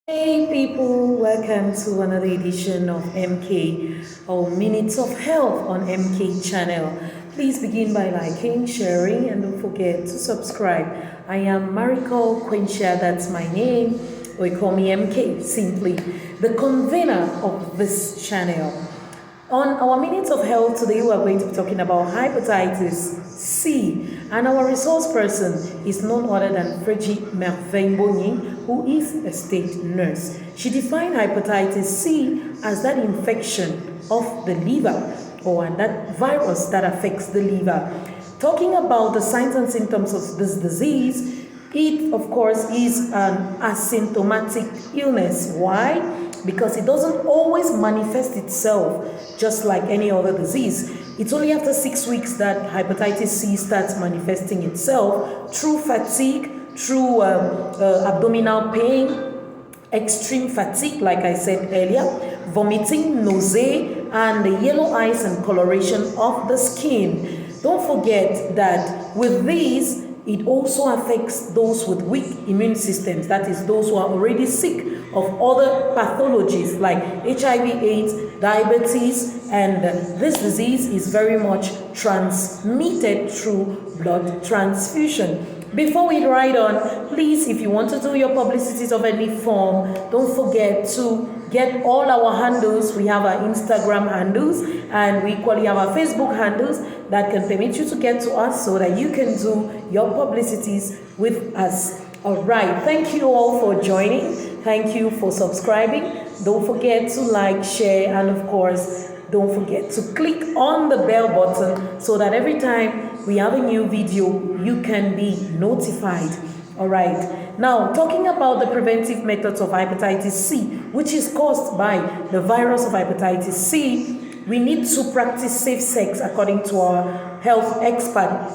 Hey people, welcome to another edition of MK or Minutes of Health on MK channel. Please begin by liking, sharing, and don't forget to subscribe. I am Mariko Quentia, that's my name, or you call me MK, simply the convener of this channel. On our Minutes of Health today, we are going to be talking about hepatitis C, and our resource person is none other than Fregi Mervemboni, who is a state nurse. She defined hepatitis C as that infection of the liver or that virus that affects the liver. Talking about the signs and symptoms of this disease, it of course is an asymptomatic illness. Why? Because it doesn't always manifest itself just like any other disease. It's only after 6 weeks that hepatitis C starts manifesting itself through fatigue, through abdominal pain, extreme fatigue, like I said earlier, vomiting, nausea, and the yellow eyes and coloration of the skin. Don't forget that with these, it also affects those with weak immune systems, that is, those who are already sick of other pathologies like HIV/AIDS, diabetes, and this disease is very much transmitted through blood transfusion. Before we ride on, please, if you want to do your publicities of any form, don't forget to get all our handles. We have our Instagram handles and we equally have our Facebook handles that can permit you to get to us so that you can do your publicities with us. All right, thank you all for joining. Thank you for subscribing. Don't forget to like, share, and of course, don't forget to click on the bell button so that every time we have a new video, you can be notified. All right. Now, talking about the preventive methods of hepatitis C, which is caused by the virus of hepatitis C, we need to practice safe sex according to our health expert.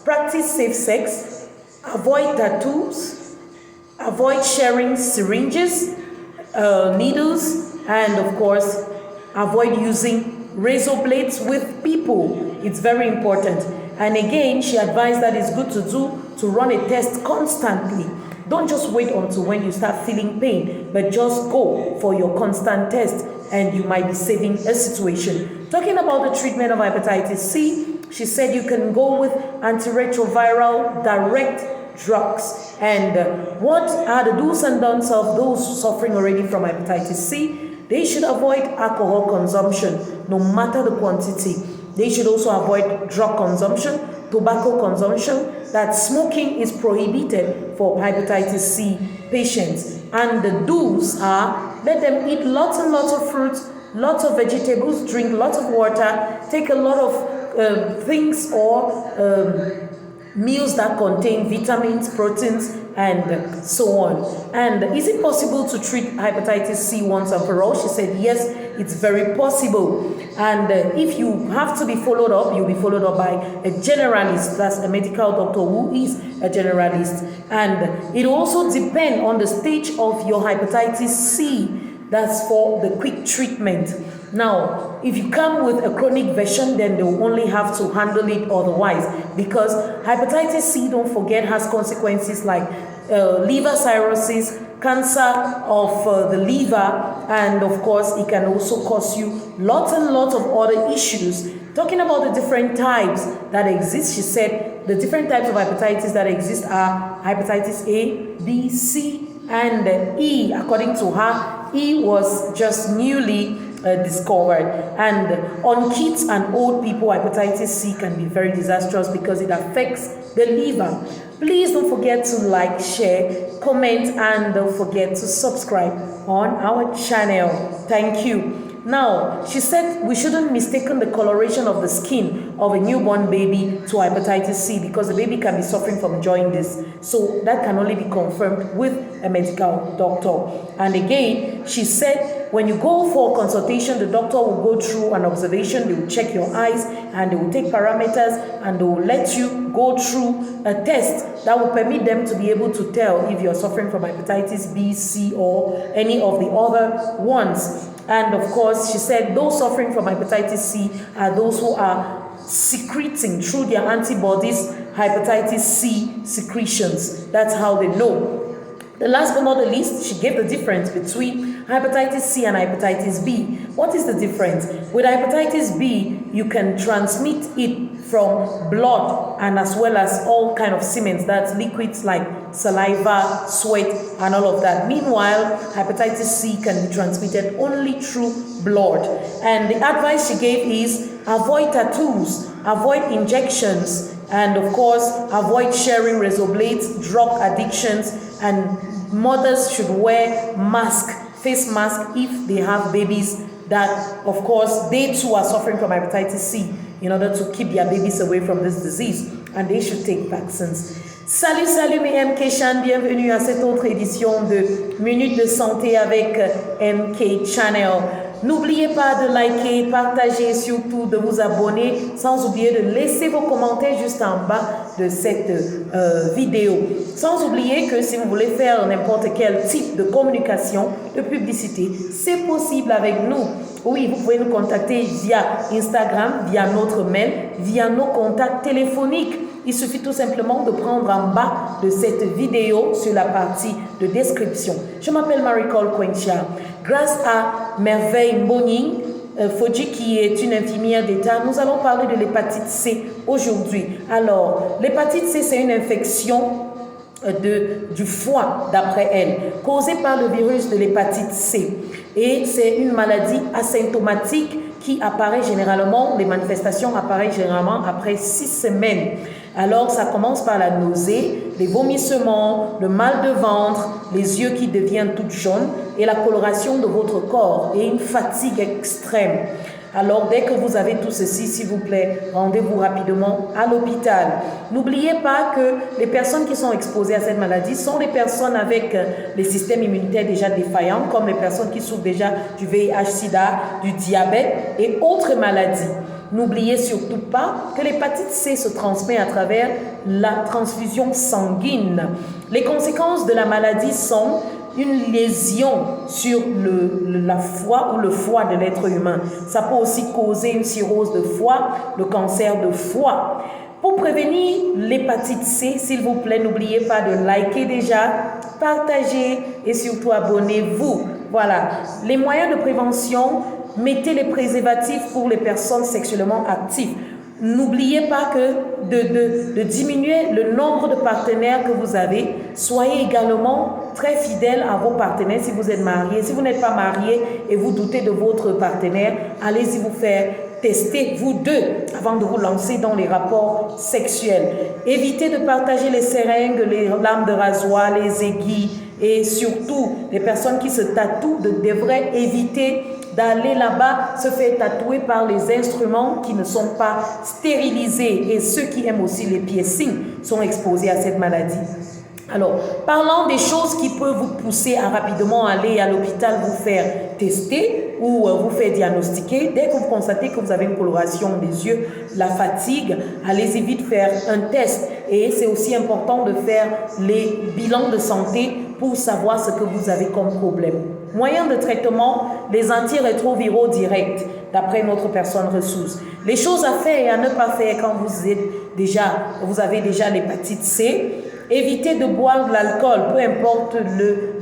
Practice safe sex, avoid tattoos, avoid sharing syringes, needles, and of course, avoid using razor blades with people. It's very important. And again, she advised that it's good to run a test constantly. Don't just wait until when you start feeling pain, but just go for your constant test and you might be saving a situation. Talking about the treatment of hepatitis C, she said you can go with antiretroviral direct drugs. And what are the do's and don'ts of those suffering already from hepatitis C? They should avoid alcohol consumption, no matter the quantity. They should also avoid drug consumption, tobacco consumption, that smoking is prohibited for hepatitis C patients. And the do's are, let them eat lots and lots of fruits, lots of vegetables, drink lots of water, take a lot of things or meals that contain vitamins, proteins, and so on. And is it possible to treat hepatitis C once and for all? She said, yes, it's very possible. And if you have to be followed up, you'll be followed up by a generalist, that's a medical doctor who is a generalist. And it also depends on the stage of your hepatitis C. That's for the quick treatment. Now, if you come with a chronic version, then they will only have to handle it otherwise, because hepatitis C, don't forget, has consequences like liver cirrhosis, cancer of the liver, and of course, it can also cause you lots and lots of other issues. Talking about the different types that exist, she said the different types of hepatitis that exist are hepatitis A, B, C, and E. According to her, E was just newly discovered. And on kids and old people, hepatitis C can be very disastrous because it affects the liver. Please don't forget to like, share, comment, and don't forget to subscribe on our channel. Thank you. Now, she said we shouldn't mistaken the coloration of the skin of a newborn baby to hepatitis C, because the baby can be suffering from jaundice. So that can only be confirmed with a medical doctor. And again, she said when you go for consultation, the doctor will go through an observation, they will check your eyes, and they will take parameters, and they will let you go through a test that will permit them to be able to tell if you're suffering from hepatitis B, C, or any of the other ones. And of course, she said those suffering from hepatitis C are those who are secreting through their antibodies hepatitis C secretions. That's how they know. The last but not the least, she gave the difference between hepatitis C and hepatitis B. What is the difference? With hepatitis B, you can transmit it from blood and as well as all kind of semens, that's liquids like saliva, sweat, and all of that. Meanwhile, hepatitis C can be transmitted only through blood. And the advice she gave is avoid tattoos, avoid injections, and of course, avoid sharing razor blades, drug addictions, and mothers should wear face mask if they have babies that, of course, they too are suffering from hepatitis C in order to keep their babies away from this disease, and they should take vaccines. Salut mes MK Chan, bienvenue à cette autre édition de Minutes de Santé avec MK Channel. N'oubliez pas de liker, partager et surtout de vous abonner, sans oublier de laisser vos commentaires juste en bas de cette vidéo. Sans oublier que si vous voulez faire n'importe quel type de communication, de publicité, c'est possible avec nous. Oui, vous pouvez nous contacter via Instagram, via notre mail, via nos contacts téléphoniques. Il suffit tout simplement de prendre en bas de cette vidéo sur la partie de description. Je m'appelle Marie-Cole Quentia. Grâce à Merveille Mbonying Fodji, qui est une infirmière d'État, nous allons parler de l'hépatite C aujourd'hui. Alors, l'hépatite C, c'est une infection du foie, d'après elle, causée par le virus de l'hépatite C. Et c'est une maladie asymptomatique qui apparaît généralement, les manifestations apparaissent généralement après 6 semaines. Alors, ça commence par la nausée, les vomissements, le mal de ventre, les yeux qui deviennent tout jaunes et la coloration de votre corps et une fatigue extrême. Alors, dès que vous avez tout ceci, s'il vous plaît, rendez-vous rapidement à l'hôpital. N'oubliez pas que les personnes qui sont exposées à cette maladie sont les personnes avec les systèmes immunitaires déjà défaillants, comme les personnes qui souffrent déjà du VIH-Sida, du diabète et autres maladies. N'oubliez surtout pas que l'hépatite C se transmet à travers la transfusion sanguine. Les conséquences de la maladie sont une lésion sur la foie ou le foie de l'être humain. Ça peut aussi causer une cirrhose de foie, le cancer de foie. Pour prévenir l'hépatite C, s'il vous plaît, n'oubliez pas de liker déjà, partager et surtout abonnez-vous. Voilà, les moyens de prévention, mettez les préservatifs pour les personnes sexuellement actives. N'oubliez pas que de diminuer le nombre de partenaires que vous avez. Soyez également très fidèles à vos partenaires si vous êtes marié. Si vous n'êtes pas marié et vous doutez de votre partenaire, allez-y vous faire tester, vous deux, avant de vous lancer dans les rapports sexuels. Évitez de partager les seringues, les lames de rasoir, les aiguilles et surtout, les personnes qui se tatouent devraient éviter d'aller là-bas se faire tatouer par les instruments qui ne sont pas stérilisés. Et ceux qui aiment aussi les piercings sont exposés à cette maladie. Alors, parlant des choses qui peuvent vous pousser à rapidement aller à l'hôpital vous faire tester ou vous faire diagnostiquer, dès que vous constatez que vous avez une coloration des yeux, la fatigue, allez-y vite faire un test. Et c'est aussi important de faire les bilans de santé pour savoir ce que vous avez comme problème. Moyen de traitement, les antirétroviraux directs, d'après notre personne ressource. Les choses à faire et à ne pas faire quand vous avez déjà l'hépatite C. Évitez de boire de l'alcool, peu importe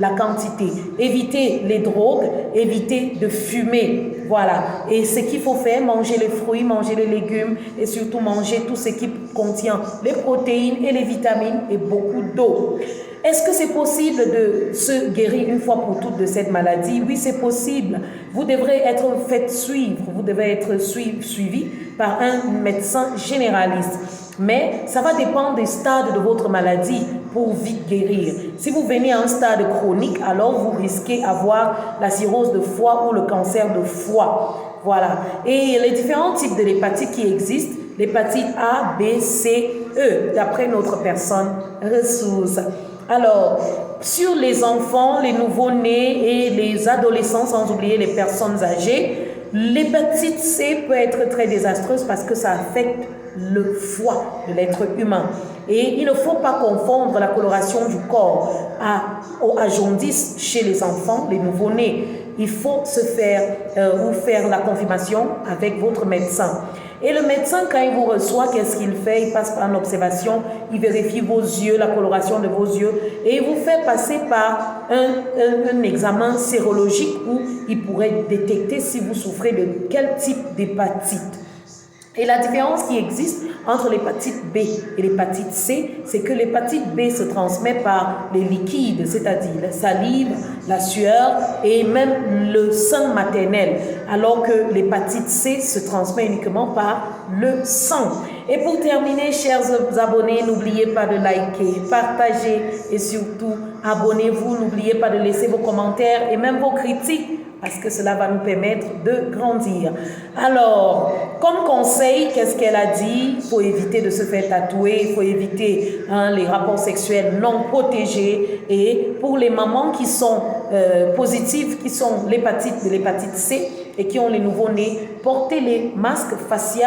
la quantité. Évitez les drogues, évitez de fumer. Voilà. Et ce qu'il faut faire, manger les fruits, manger les légumes et surtout manger tout ce qui contient les protéines et les vitamines et beaucoup d'eau. Est-ce que c'est possible de se guérir une fois pour toutes de cette maladie? Oui, c'est possible. Vous devrez être fait suivre, vous devez être suivi par un médecin généraliste. Mais ça va dépendre des stades de votre maladie pour vite guérir. Si vous venez à un stade chronique, alors vous risquez d'avoir la cirrhose de foie ou le cancer de foie. Voilà. Et les différents types de l'hépatite qui existent, l'hépatite A, B, C, E, d'après notre personne ressource. Alors, sur les enfants, les nouveau-nés et les adolescents, sans oublier les personnes âgées, l'hépatite C peut être très désastreuse parce que ça affecte le foie de l'être humain. Et il ne faut pas confondre la coloration du corps à jaundice chez les enfants, les nouveau-nés. Il faut faire la confirmation avec votre médecin. Et le médecin, quand il vous reçoit, qu'est-ce qu'il fait? Il passe par une observation, il vérifie vos yeux, la coloration de vos yeux, et il vous fait passer par un examen sérologique où il pourrait détecter si vous souffrez de quel type d'hépatite. Et la différence qui existe entre l'hépatite B et l'hépatite C, c'est que l'hépatite B se transmet par les liquides, c'est-à-dire la salive, la sueur et même le sang maternel, alors que l'hépatite C se transmet uniquement par le sang. Et pour terminer, chers abonnés, n'oubliez pas de liker, partager et surtout abonnez-vous. N'oubliez pas de laisser vos commentaires et même vos critiques, parce que cela va nous permettre de grandir. Alors, comme conseil, qu'est-ce qu'elle a dit? Il faut éviter de se faire tatouer, il faut éviter les rapports sexuels non protégés. Et pour les mamans qui sont positives, qui sont l'hépatite C et qui ont les nouveau-nés, portez les masques faciaux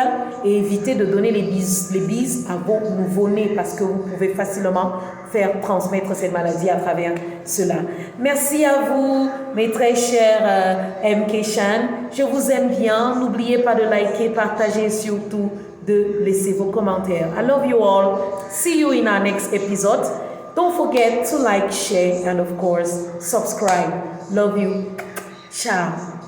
et évitez de donner les bises à vos nouveau-nés parce que vous pouvez facilement faire transmettre cette maladie à travers cela. Merci à vous, mes très chers MK Chan. Je vous aime bien. N'oubliez pas de liker, partager et surtout de laisser vos commentaires. I love you all. See you in our next episode. Don't forget to like, share, and of course, subscribe. Love you. Ciao.